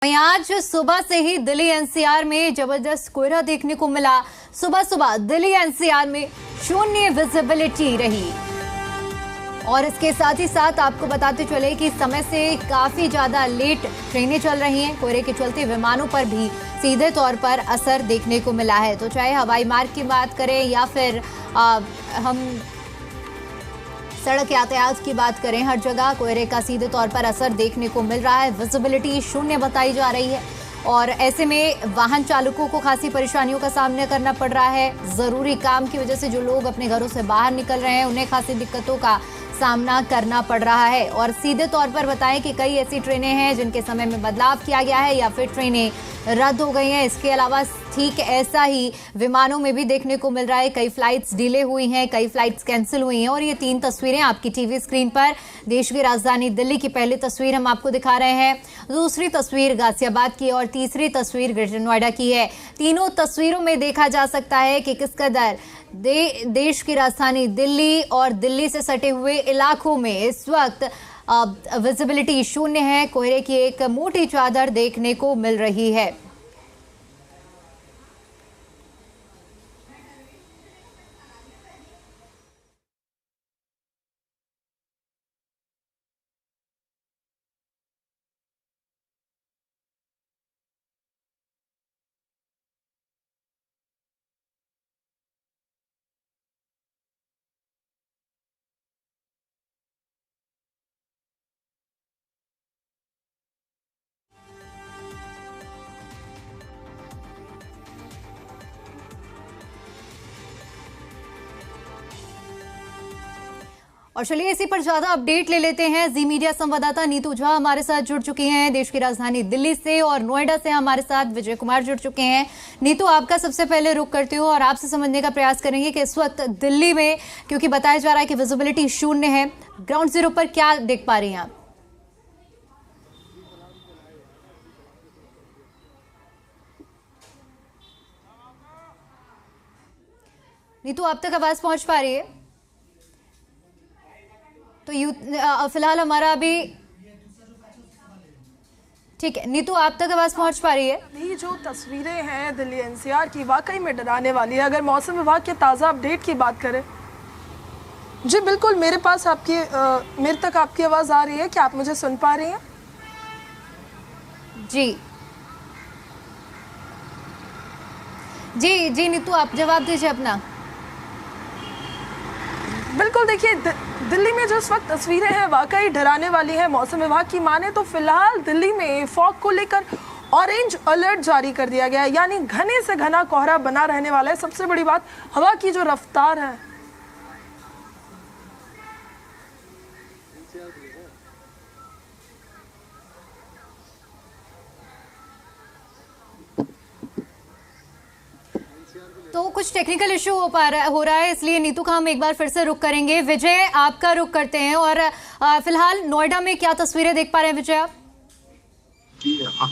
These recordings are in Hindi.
वहीं आज सुबह से ही दिल्ली एनसीआर में जबरदस्त कोहरा देखने को मिला। सुबह सुबह दिल्ली एनसीआर में शून्य विजिबिलिटी रही और इसके साथ ही साथ आपको बताते चले कि समय से काफी ज्यादा लेट ट्रेनें चल रही हैं। कोहरे के चलते विमानों पर भी सीधे तौर पर असर देखने को मिला है। तो चाहे हवाई मार्ग की बात करें या फिर हम सड़क यातायात की बात करें, हर जगह कोहरे का सीधे तौर पर असर देखने को मिल रहा है। विजिबिलिटी शून्य बताई जा रही है और ऐसे में वाहन चालकों को खासी परेशानियों का सामना करना पड़ रहा है। जरूरी काम की वजह से जो लोग अपने घरों से बाहर निकल रहे हैं उन्हें खासी दिक्कतों का सामना करना पड़ रहा है। और सीधे तौर पर बताएं कि कई ऐसी ट्रेनें हैं जिनके समय में बदलाव किया गया है या फिर ट्रेनें रद्द हो गई हैं। इसके अलावा ठीक ऐसा ही विमानों में भी देखने को मिल रहा है। कई फ्लाइट्स डिले हुई हैं, कई फ्लाइट्स कैंसिल हुई हैं। और ये 3 तस्वीरें आपकी टीवी स्क्रीन पर देश की राजधानी दिल्ली की पहली तस्वीर हम आपको दिखा रहे हैं, दूसरी तस्वीर गाजियाबाद की और तीसरी तस्वीर ग्रेटर नोएडा की है। तीनों तस्वीरों में देखा जा सकता है कि किस कदर देश की राजधानी दिल्ली और दिल्ली से सटे हुए इलाकों में इस वक्त विजिबिलिटी शून्य है। कोहरे की एक मोटी चादर देखने को मिल रही है। और चलिए इसी पर ज्यादा अपडेट ले लेते हैं। जी मीडिया संवाददाता नीतू झा हमारे साथ जुड़ चुकी हैं देश की राजधानी दिल्ली से, और नोएडा से हमारे साथ विजय कुमार जुड़ चुके हैं। नीतू, आपका सबसे पहले रुख करती हूँ और आपसे समझने का प्रयास करेंगे कि इस वक्त दिल्ली में, क्योंकि बताया जा रहा है कि विजिबिलिटी शून्य है, ग्राउंड जीरो पर क्या देख पा रही हैं आप? नीतू, आप तक आवाज पहुंच पा रही है? तो फिलहाल हमारा अभी ठीक है। नीतू, आप तक आवाज पहुंच पा रही है? ये जो तस्वीरें हैं दिल्ली एनसीआर की वाकई में डराने वाली है। अगर मौसम विभाग के ताज़ा अपडेट की बात करें, जी बिल्कुल, मेरे पास मेरे तक आपकी आवाज़ आ रही है। क्या आप मुझे सुन पा रही हैं? जी जी जी नीतू, आप जवाब दीजिए अपना। बिल्कुल, देखिए दिल्ली में जो इस वक्त तस्वीरें हैं वाकई डराने वाली हैं। मौसम विभाग की माने तो फिलहाल दिल्ली में फॉग को लेकर ऑरेंज अलर्ट जारी कर दिया गया है, यानी घने से घना कोहरा बना रहने वाला है। सबसे बड़ी बात, हवा की जो रफ्तार है तो कुछ टेक्निकल इशू हो रहा है, इसलिए नीतू का हम एक बार फिर से रुख करेंगे। विजय, आपका रुख करते हैं और फिलहाल नोएडा में क्या तस्वीरें देख पा रहे हैं विजय आप?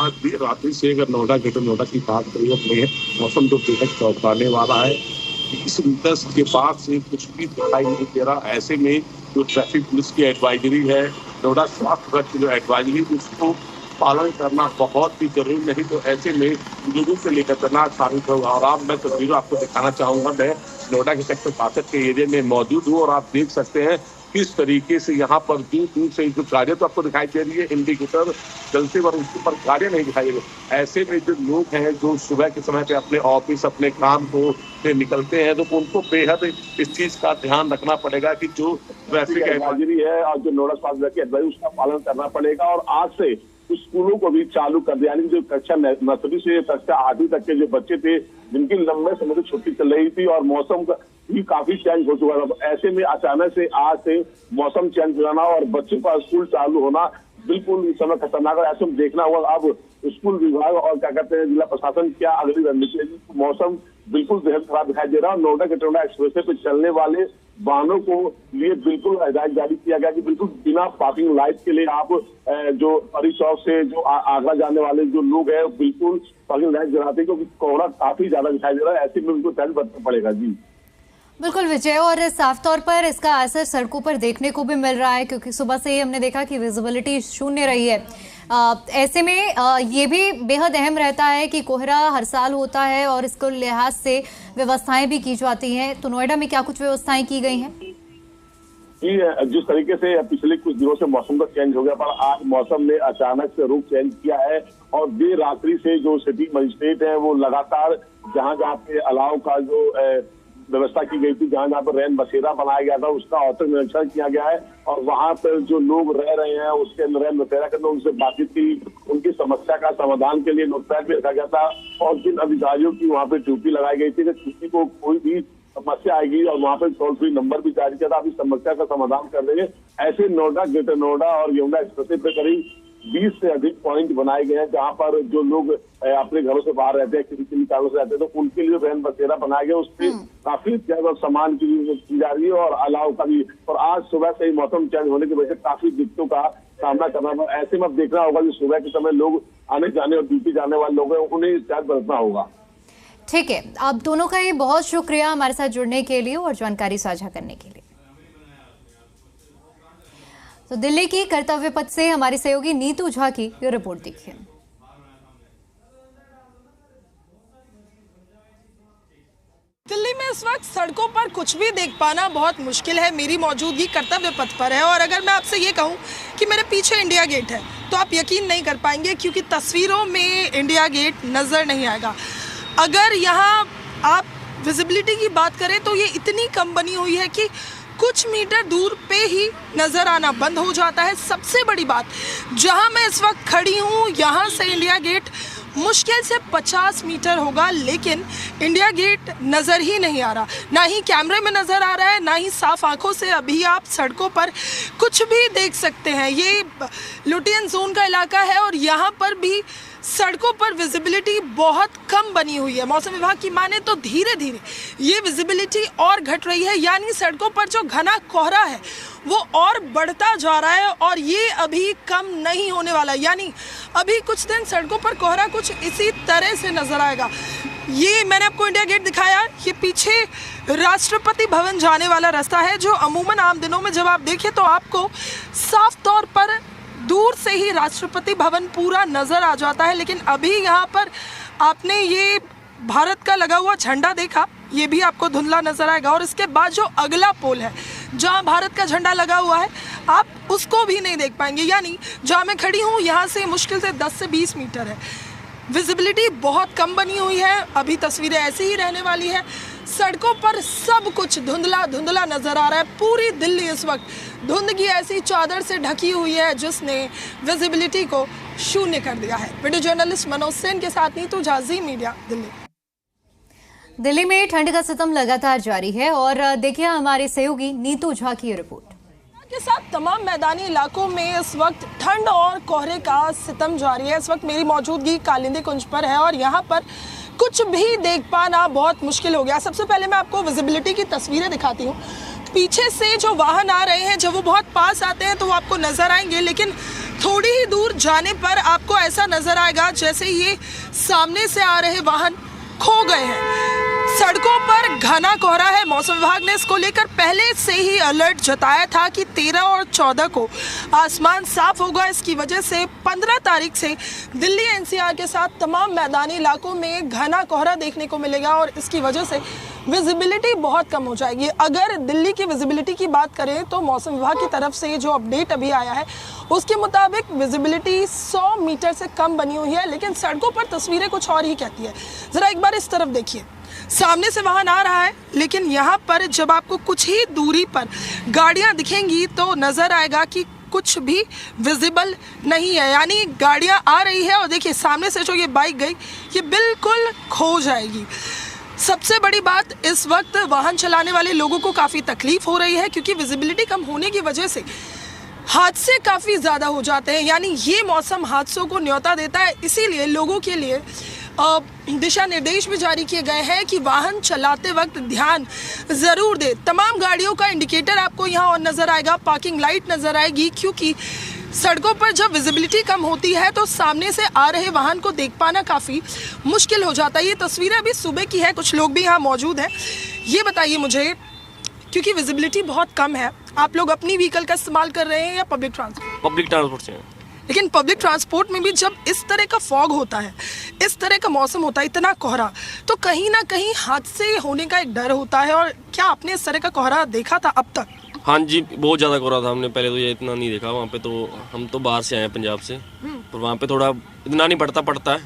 आज रात्रि से अगर नोएडा ग्रेटर नोएडा की बात करें अपने मौसम तो बेहद चौंकाने वाला है। इस इंडस के पास से कुछ भी दिखाई नहीं दे रहा। ऐसे में जो ट्रैफिक पुलिस की एडवाइजरी है, नोएडा स्वास्थ्य विभाग की जो एडवाइजरी, उसको पालन करना बहुत ही जरूरी। नहीं तो ऐसे में लोगों से लेकर खतरनाक साबित होगा। और आप, मैं तस्वीर आपको दिखाना चाहूंगा। मैं नोएडा के सेक्टर 62 के एरिया में मौजूद हूँ और आप देख सकते हैं किस तरीके से यहाँ पर दूर दूर से जो गाड़ियां तो आपको दिखाई दे रही है, इंडिकेटर जलते और उसके ऊपर गाड़ियां नहीं दिखाई दे रही। ऐसे में जो लोग हैं जो सुबह के समय पे अपने ऑफिस, अपने काम को से निकलते हैं, तो उनको बेहद इस चीज का ध्यान रखना पड़ेगा कि जो ट्रैफिक एडवाइजरी है और जो नोएडा स्वास्थ्य विभाग की एडवाइजरी, उसका पालन करना पड़ेगा। और आज से स्कूलों को भी चालू कर दिया, यानी जो कक्षा नर्सरी से कक्षा 8वीं तक के जो बच्चे थे जिनकी लंबे समय से छुट्टी चल रही थी और मौसम का भी काफी चेंज हो चुका था, ऐसे में अचानक से आज से मौसम चेंज हो जाना और बच्चों का स्कूल चालू होना बिल्कुल इस समय खतरनाक है। ऐसे में देखना होगा अब स्कूल विभाग और क्या कहते हैं जिला प्रशासन क्या अगली रणनीति है। मौसम बिल्कुल बेहद खराब दिखाई दे रहा है। नोएडा के टोडा एक्सप्रेस पे चलने वाले वाहनों को लिए बिल्कुल हिदायत जारी किया गया कि बिल्कुल बिना पार्किंग लाइट के लिए आप जो परी चौक से जो आगरा जाने वाले जो लोग हैं बिल्कुल पार्किंग लाइट जलाते हैं, क्योंकि कोहरा काफी ज्यादा दिखाई दे रहा है। ऐसे में उनको ध्यान बरतना पड़ेगा। जी बिल्कुल विजय, और साफ तौर पर इसका असर सड़कों पर देखने को भी मिल रहा है, क्योंकि सुबह से ही हमने देखा कि विजिबिलिटी शून्य रही है। ऐसे में ये भी बेहद अहम रहता है कि कोहरा हर साल होता है और इसको लिहाज से व्यवस्थाएं भी की जाती हैं। तो नोएडा में क्या कुछ व्यवस्थाएं की गई हैं? जिस तरीके से पिछले कुछ दिनों से मौसम का चेंज हो गया, पर आज मौसम ने अचानक से रुख चेंज किया है और देर रात्रि से जो सिटी मजिस्ट्रेट है वो लगातार जहां जहां पे अलाव का जो व्यवस्था की गई थी, जहां जहां पर रैन बसेरा बनाया गया था उसका औचक निरीक्षण किया गया है और वहां पर जो लोग रह रहे हैं उसके रैन बसेरा के अंदर उनसे बातचीत की, उनकी समस्या का समाधान के लिए नोटपैड भी रखा गया था और जिन अधिकारियों की वहां पर ड्यूटी लगाई गई थी कि किसी को कोई भी समस्या आएगी और वहां पर टोल फ्री नंबर भी जारी किया था, आप इस समस्या का समाधान कर देंगे। ऐसे नोएडा, ग्रेटर नोएडा और यमुना एक्सप्रेस पे करीब 20 से अधिक पॉइंट बनाए गए हैं जहां पर जो लोग अपने घरों से बाहर रहते हैं, किसी कारणों से रहते हैं, तो उनके लिए रैन बसेरा बनाया गया। उससे काफी ज्यादा सामान की जा रही है और अलाव का भी। और आज सुबह से ही मौसम चेंज होने की वजह से काफी दिक्कतों का सामना करना पड़ा। ऐसे में अब देखना होगा कि सुबह के समय लोग आने जाने और ड्यूटी जाने वाले लोग हैं उन्हें एहतियात बरतना होगा। ठीक है, आप दोनों का ये बहुत शुक्रिया हमारे साथ जुड़ने के लिए और जानकारी साझा करने के लिए। तो दिल्ली की कर्तव्य पथ से हमारी सहयोगी नीतू झा की ये रिपोर्ट देखिए। दिल्ली में इस वक्त सड़कों पर कुछ भी देख पाना बहुत मुश्किल है। मेरी मौजूदगी कर्तव्य पथ पर है और अगर मैं आपसे ये कहूं कि मेरे पीछे इंडिया गेट है तो आप यकीन नहीं कर पाएंगे, क्योंकि तस्वीरों में इंडिया गेट नजर नहीं आएगा। अगर यहाँ आप विजिबिलिटी की बात करें तो ये इतनी कम बनी हुई है कि कुछ मीटर दूर पे ही नज़र आना बंद हो जाता है। सबसे बड़ी बात, जहाँ मैं इस वक्त खड़ी हूँ यहाँ से इंडिया गेट मुश्किल से 50 मीटर होगा, लेकिन इंडिया गेट नज़र ही नहीं आ रहा। ना ही कैमरे में नज़र आ रहा है, ना ही साफ आंखों से अभी आप सड़कों पर कुछ भी देख सकते हैं। ये लुटियन जोन का इलाका है और यहाँ पर भी सड़कों पर विजिबिलिटी बहुत कम बनी हुई है। मौसम विभाग की माने तो धीरे धीरे ये विजिबिलिटी और घट रही है, यानी सड़कों पर जो घना कोहरा है वो और बढ़ता जा रहा है और ये अभी कम नहीं होने वाला। यानी अभी कुछ दिन सड़कों पर कोहरा कुछ इसी तरह से नजर आएगा। ये मैंने आपको इंडिया गेट दिखाया, ये पीछे राष्ट्रपति भवन जाने वाला रास्ता है, जो अमूमन आम दिनों में जब आप देखें तो आपको साफ तौर पर दूर से ही राष्ट्रपति भवन पूरा नजर आ जाता है। लेकिन अभी यहाँ पर आपने ये भारत का लगा हुआ झंडा देखा, ये भी आपको धुंधला नजर आएगा और इसके बाद जो अगला पोल है जहाँ भारत का झंडा लगा हुआ है आप उसको भी नहीं देख पाएंगे। यानी जहाँ मैं खड़ी हूँ यहाँ से मुश्किल से 10 से 20 मीटर है। विजिबिलिटी बहुत कम बनी हुई है, अभी तस्वीरें ऐसी ही रहने वाली है। सड़कों पर सब कुछ धुंधला धुंधला नजर आ रहा है। पूरी दिल्ली इस वक्त धुंध की ऐसी चादर से ढकी हुई है जिसने विजिबिलिटी को शून्य कर दिया है। वीडियो जर्नलिस्ट मनोज सेन के साथ नीतू झा, ज़ी मीडिया, दिल्ली। दिल्ली में ठंड का सितम लगातार जारी है और देखिए हमारे सहयोगी नीतू झा की रिपोर्ट के साथ तमाम मैदानी इलाकों में इस वक्त ठंड और कोहरे का सितम जारी है। इस वक्त मेरी मौजूदगी कालिंदी कुंज पर है और यहाँ पर कुछ भी देख पाना बहुत मुश्किल हो गया। सबसे पहले मैं आपको विजिबिलिटी की तस्वीरें दिखाती हूँ। पीछे से जो वाहन आ रहे हैं, जब वो बहुत पास आते हैं तो वो आपको नजर आएंगे, लेकिन थोड़ी ही दूर जाने पर आपको ऐसा नजर आएगा जैसे ये सामने से आ रहे वाहन खो गए हैं। सड़कों पर घना कोहरा है। मौसम विभाग ने इसको लेकर पहले से ही अलर्ट जताया था कि 13 और 14 को आसमान साफ होगा। इसकी वजह से 15 तारीख से दिल्ली एनसीआर के साथ तमाम मैदानी इलाकों में घना कोहरा देखने को मिलेगा और इसकी वजह से विजिबिलिटी बहुत कम हो जाएगी। अगर दिल्ली की विजिबिलिटी की बात करें तो मौसम विभाग की तरफ से जो अपडेट अभी आया है उसके मुताबिक विजिबिलिटी 100 मीटर से कम बनी हुई है, लेकिन सड़कों पर तस्वीरें कुछ और ही कहती है। जरा एक बार इस तरफ देखिए, सामने से वाहन आ रहा है, लेकिन यहाँ पर जब आपको कुछ ही दूरी पर गाड़ियाँ दिखेंगी तो नजर आएगा कि कुछ भी विजिबल नहीं है। यानी गाड़ियाँ आ रही है और देखिए सामने से जो ये बाइक गई ये बिल्कुल खो जाएगी। सबसे बड़ी बात, इस वक्त वाहन चलाने वाले लोगों को काफ़ी तकलीफ हो रही है क्योंकि विजिबिलिटी कम होने की वजह से हादसे काफ़ी ज़्यादा हो जाते हैं। यानी ये मौसम हादसों को न्योता देता है, इसीलिए लोगों के लिए दिशा निर्देश भी जारी किए गए हैं कि वाहन चलाते वक्त ध्यान ज़रूर दे। तमाम गाड़ियों का इंडिकेटर आपको यहाँ और नज़र आएगा, पार्किंग लाइट नज़र आएगी, क्योंकि सड़कों पर जब विजिबिलिटी कम होती है तो सामने से आ रहे वाहन को देख पाना काफ़ी मुश्किल हो जाता है। ये तस्वीरें अभी सुबह की है, कुछ लोग भी यहाँ मौजूद हैं। ये बताइए मुझे, क्योंकि विजिबिलिटी बहुत कम है, आप लोग अपनी व्हीकल का इस्तेमाल कर रहे हैं या पब्लिक ट्रांसपोर्ट? पब्लिक ट्रांसपोर्ट से। लेकिन पब्लिक ट्रांसपोर्ट में भी जब इस तरह का फॉग होता है, इस तरह का मौसम होता है, इतना कोहरा, तो कहीं ना कहीं हादसे होने का एक डर होता है। और क्या आपने इस तरह का कोहरा देखा था अब तक? हाँ जी, बहुत ज़्यादा कोहरा था। हमने पहले तो ये इतना नहीं देखा वहाँ पे, तो हम तो बाहर से आए हैं पंजाब से, पर वहाँ पे थोड़ा इतना नहीं पड़ता है,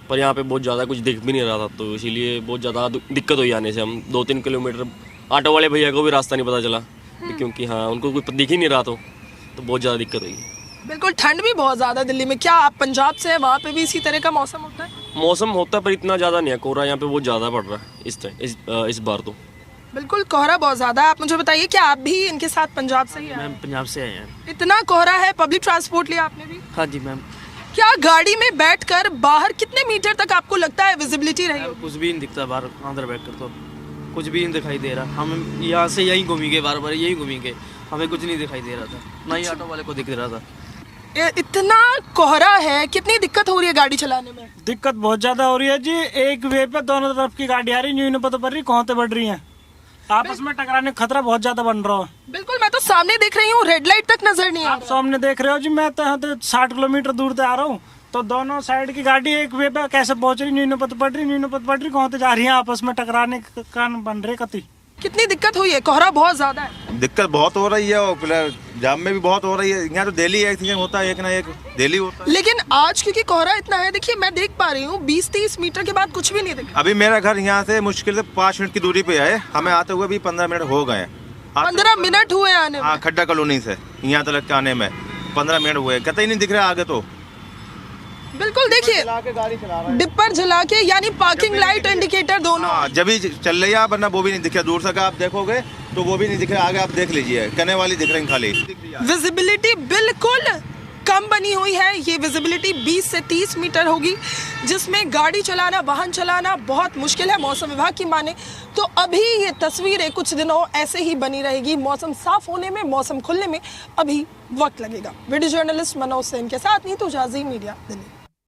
पर यहाँ पे बहुत ज़्यादा कुछ दिख भी नहीं रहा था, तो इसीलिए बहुत ज़्यादा दिक्कत हुई आने से। हम 2-3 किलोमीटर, ऑटो वाले भैया को भी रास्ता नहीं पता चला, क्योंकि हाँ उनको कुछ दिख ही नहीं रहा, तो बहुत ज़्यादा दिक्कत हुई। बिल्कुल, ठंड भी बहुत ज़्यादा दिल्ली में। क्या आप पंजाब से हैं, वहाँ पे भी इसी तरह का मौसम होता है? मौसम होता है पर इतना ज़्यादा नहीं है, कोहरा यहाँ पे बहुत ज़्यादा पड़ रहा है इस बार तो। बिल्कुल, कोहरा बहुत ज़्यादा है। आप मुझे बताइए, क्या आप भी इनके साथ पंजाब से ही हैं? मैम पंजाब से आए हैं। इतना कोहरा है, पब्लिक ट्रांसपोर्ट लिया आपने भी? हाँ जी मैम। क्या गाड़ी में बैठकर बाहर कितने मीटर तक आपको लगता है विजिबिलिटी रही होगी? कुछ भी नहीं दिखता बाहर, अंदर बैठ कर तो कुछ भी नहीं दिखाई दे रहा। हम यहाँ से यहीं घूमेंगे, बार बार यहीं घूमेंगे, हमें कुछ नहीं दिखाई दे रहा था, ना ही ऑटो वाले को दिख रहा था। इतना कोहरा है, कितनी दिक्कत हो रही है गाड़ी चलाने में? दिक्कत बहुत ज्यादा हो रही है जी। एक वे पे दोनों तरफ की गाड़ी आ रही, न्यू पता पड़ रही कौन से बढ़ रही है, आपस में टकराने का खतरा बहुत ज्यादा बन रहा है। बिल्कुल, मैं तो सामने देख रही हूँ, रेड लाइट तक नजर नहीं आ आप सामने देख रहे हो जी, मैं तो 60 किलोमीटर दूर से आ रहा हूँ, तो दोनों साइड की गाड़ी एक वे पे कैसे पहुंच रही, न्यू पता पड़ रही कौन से जा रही है, आपस में टकराने का कारण बन रहे कति। कितनी दिक्कत हुई है? कोहरा बहुत ज्यादा है। दिक्कत बहुत हो रही है, और फिलहाल जाम में भी बहुत हो रही है। यहाँ तो डेली एक्सीडेंट होता है, एक ना एक डेली होता है। लेकिन आज क्योंकि कोहरा इतना है, देखिए मैं देख पा रही हूँ 20-30 मीटर के बाद कुछ भी नहीं दिखा। अभी मेरा घर यहाँ से मुश्किल से 5 मिनट की दूरी पे है, हमें आते हुए भी 15 मिनट हो गए। 15 मिनट हुए आने में? हाँ, खड्डा कॉलोनी से यहाँ तक आने में 15 मिनट हुए, कहते ही नहीं दिख रहा आगे तो। बिल्कुल, देखिए डिपर जला के, यानी पार्किंग लाइट इंडिकेटर दोनों। हाँ, जब भी चल रही है, वरना वो भी नहीं दिख रहा। दूर से आप देखोगे तो वो भी नहीं दिख रहा, आगे आप देख लीजिए, कहने वाली दिख रही खाली। विजिबिलिटी बिल्कुल कम बनी हुई है। ये विजिबिलिटी 20 से 30 मीटर होगी, जिसमें गाड़ी चलाना, वाहन चलाना बहुत मुश्किल है। मौसम विभाग की माने तो अभी ये तस्वीरें कुछ दिनों ऐसे ही बनी रहेगी। मौसम साफ होने में, मौसम खुलने में अभी वक्त लगेगा। वीडियो जर्नलिस्ट मनोज सेन के साथ नीतू जाजी, मीडिया दिल्ली।